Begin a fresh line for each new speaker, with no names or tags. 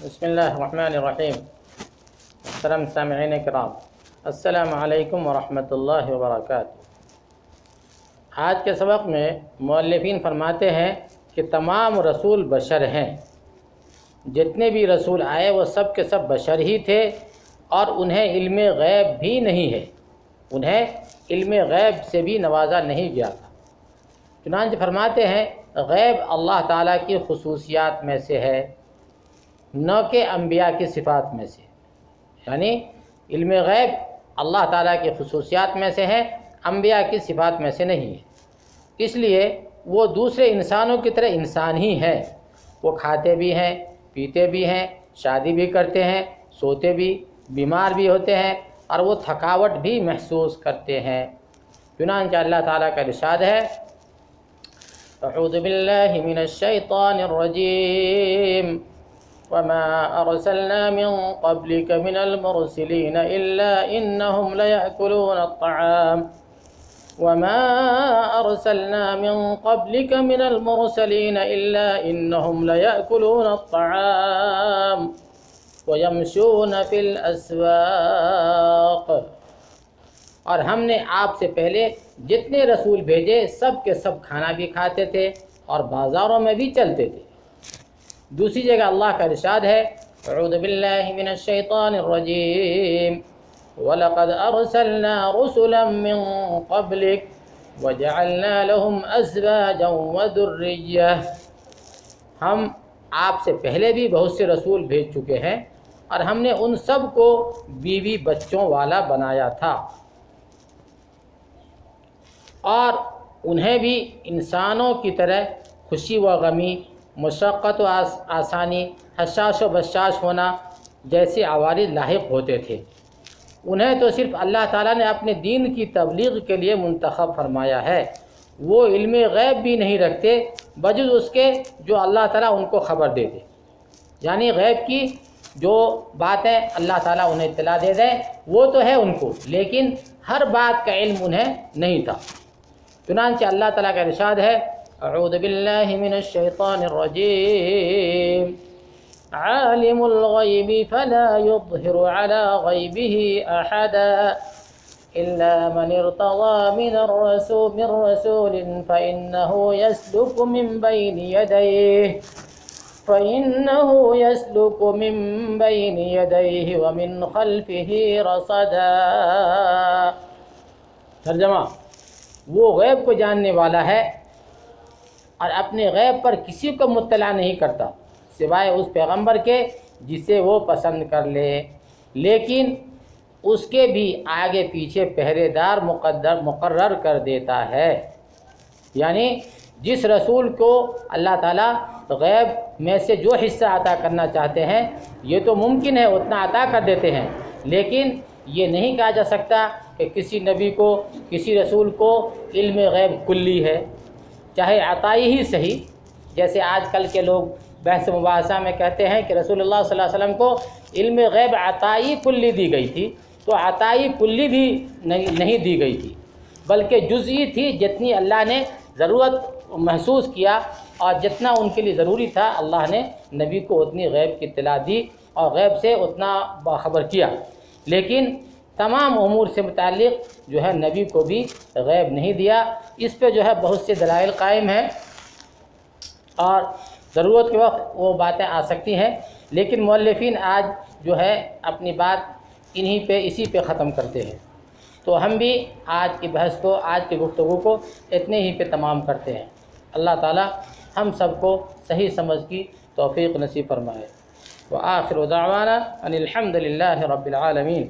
بسم اللہ الرحمن الرحیم۔ محترم سامعین کرام، السلام علیکم ورحمۃ اللہ وبرکاتہ۔ آج کے سبق میں مؤلفین فرماتے ہیں کہ تمام رسول بشر ہیں، جتنے بھی رسول آئے وہ سب کے سب بشر ہی تھے اور انہیں علم غیب بھی نہیں ہے، انہیں علم غیب سے بھی نوازا نہیں گیا تھا۔ چنانچہ فرماتے ہیں غیب اللہ تعالیٰ کی خصوصیات میں سے ہے، نہ کہ انبیاء کی صفات میں سے، یعنی علم غیب اللہ تعالیٰ کی خصوصیات میں سے ہے، انبیاء کی صفات میں سے نہیں ہے۔ اس لیے وہ دوسرے انسانوں کی طرح انسان ہی ہیں، وہ کھاتے بھی ہیں، پیتے بھی ہیں، شادی بھی کرتے ہیں، سوتے بھی، بیمار بھی ہوتے ہیں اور وہ تھکاوٹ بھی محسوس کرتے ہیں۔ چنانچہ اللہ تعالیٰ کا ارشاد ہے اعوذ باللہ من الشیطان الرجیم وما ارسلنا من قبلك من المرسلین الا انہم لیأکلون الطعام وما ارسلنا من قبلك من المرسلین الا انہم لیأکلون الطعام ویمشون فی الاسواق۔ اور ہم نے آپ سے پہلے جتنے رسول بھیجے سب کے سب کھانا بھی کھاتے تھے اور بازاروں میں بھی چلتے تھے۔ دوسری جگہ اللہ کا ارشاد ہے اعوذ باللہ من الشیطان الرجیم وَلَقَدْ أَرْسَلْنَا رُسُلًا مِّن قَبْلِكَ وَجَعَلْنَا لَهُمْ أَزْوَاجًا وَذُرِّيَّةً۔ ہم آپ سے پہلے بھی بہت سے رسول بھیج چکے ہیں اور ہم نے ان سب کو بیوی بچوں والا بنایا تھا اور انہیں بھی انسانوں کی طرح خوشی و غمی، مشقت و آسانی، حشاش و بشاش ہونا جیسے عوارض لاحق ہوتے تھے۔ انہیں تو صرف اللہ تعالیٰ نے اپنے دین کی تبلیغ کے لیے منتخب فرمایا ہے، وہ علم غیب بھی نہیں رکھتے بجز اس کے جو اللہ تعالیٰ ان کو خبر دے دے، یعنی غیب کی جو باتیں اللہ تعالیٰ انہیں اطلاع دے دیں وہ تو ہے ان کو، لیکن ہر بات کا علم انہیں نہیں تھا۔ چنانچہ اللہ تعالیٰ کا ارشاد ہے اعوذ باللہ من الشیطان الرجیم عالم الغیب فلا یظہر علی غیبہ احدا الا من ارتضى من رسول فإنه يسلك من بين يديه ومن خلفه رصدا۔ ترجمہ: وہ غیب کو جاننے والا ہے اور اپنے غیب پر کسی کو مطلع نہیں کرتا سوائے اس پیغمبر کے جسے وہ پسند کر لے، لیکن اس کے بھی آگے پیچھے پہرے دار مقرر کر دیتا ہے۔ یعنی جس رسول کو اللہ تعالیٰ غیب میں سے جو حصہ عطا کرنا چاہتے ہیں یہ تو ممکن ہے اتنا عطا کر دیتے ہیں، لیکن یہ نہیں کہا جا سکتا کہ کسی نبی کو، کسی رسول کو علم غیب کلی ہے، چاہے عطائی ہی صحیح۔ جیسے آج کل کے لوگ بحث مباحثہ میں کہتے ہیں کہ رسول اللہ صلی اللہ علیہ وسلم کو علم غیب عطائی کلی دی گئی تھی، تو عطائی کلی بھی نہیں دی گئی تھی بلکہ جزئی تھی، جتنی اللہ نے ضرورت محسوس کیا اور جتنا ان کے لیے ضروری تھا اللہ نے نبی کو اتنی غیب کی اطلاع دی اور غیب سے اتنا باخبر کیا، لیکن تمام امور سے متعلق جو ہے نبی کو بھی غیب نہیں دیا۔ اس پہ جو ہے بہت سے دلائل قائم ہیں اور ضرورت کے وقت وہ باتیں آ سکتی ہیں، لیکن مؤلفین آج جو ہے اپنی بات اسی پہ ختم کرتے ہیں، تو ہم بھی آج کی بحث کو، آج کی گفتگو کو اتنے ہی پہ تمام کرتے ہیں۔ اللہ تعالی ہم سب کو صحیح سمجھ کی توفیق نصیب فرمائے۔ وآخر دعوانا ان الحمد للہ رب العالمین۔